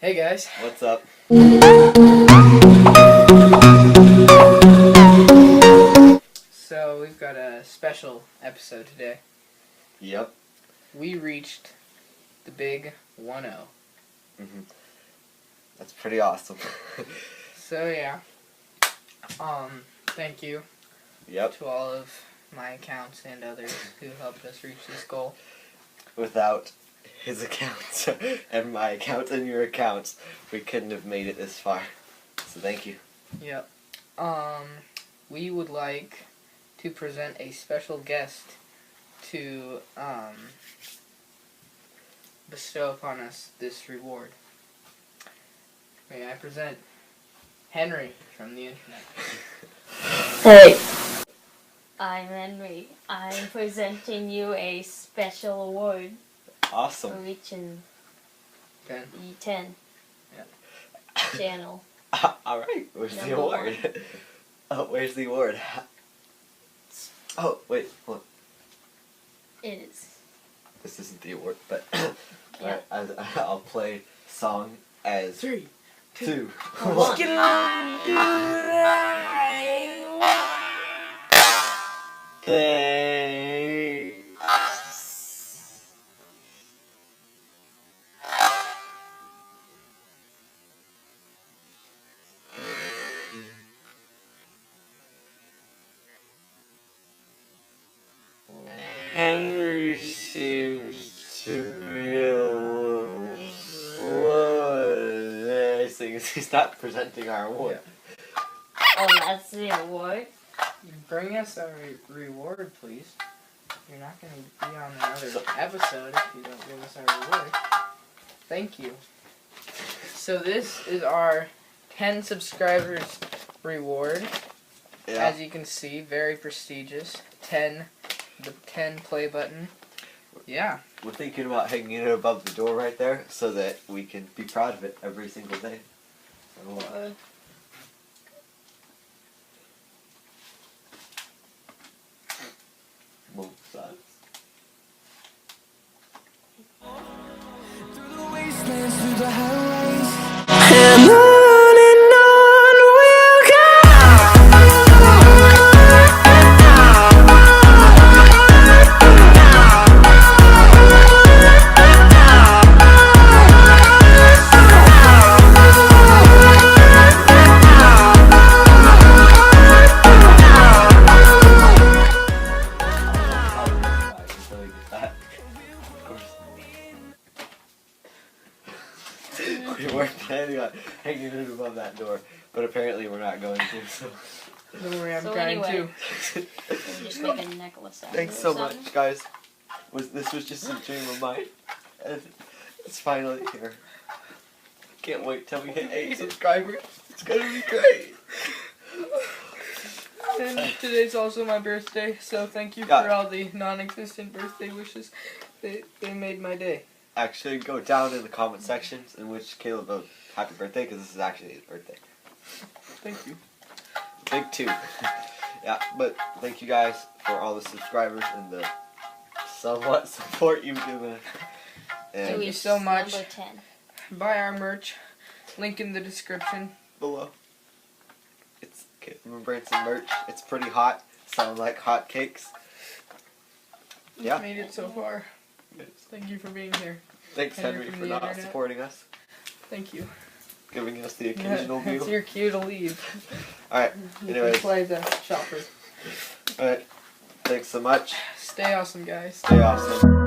Hey guys. What's up? So we've got a special episode today. Yep. We reached the big 1-0. That's pretty awesome. So yeah. Thank you Yep. to all of my accounts and others who helped us reach this goal. Without his accounts and my account and your accounts, we couldn't have made it this far. So thank you. Yep. We would like to present a special guest to bestow upon us this reward. May I present Henry from the internet. Hey, I'm Henry. I'm presenting you a special award for Awesome. reaching Ben. the 10 channel. Alright, where's the Number award? Oh, where's the award? Oh, wait, hold on. It is. This isn't the award, but Yep. I'll play song as 3, 2, One. 1. Get on, do Henry seems to be a little slow. He's not presenting our award. Oh, that's the award? Bring us a reward, please. You're not going to be on another episode if you don't give us our reward. Thank you. So this is our 10 subscribers reward. Yeah. As you can see, very prestigious. The 10 play button. Yeah. We're thinking about hanging it above the door right there so that we can be proud of it every single day. So, both sides. Through the wastelands, through the highways, and on we'll go. Until we get that. Of course. We weren't planning on hanging it above that door, but apparently we're not going to, so. Don't worry, I'm So trying anyway. to. We'll just make a necklace out of it. Thanks or so something. much, guys. This was just a dream of mine, and it's finally here. Can't wait till we hit 8 subscribers. It's gonna be great. And today's also my birthday, so thank you Yeah. for all the non-existent birthday wishes. They made my day. Actually, go down in the comment sections in which Caleb wrote happy birthday, because this is actually his birthday. Thank you. Big 2. Yeah, but thank you guys for all the subscribers and the somewhat support you've given us. Thank And you so much. Number 10. Buy our merch. Link in the description. below. It's Caleb Branson merch. It's pretty hot. Sound like hot cakes. Yeah. Made it so far. Thank you for being here. Thanks, Henry Henry, from for the not internet. supporting us. Thank you. Giving us the occasional It's view. your cue to leave. Alright, You can anyways. play the shopper. Alright. Thanks so much. Stay awesome, guys. Stay awesome.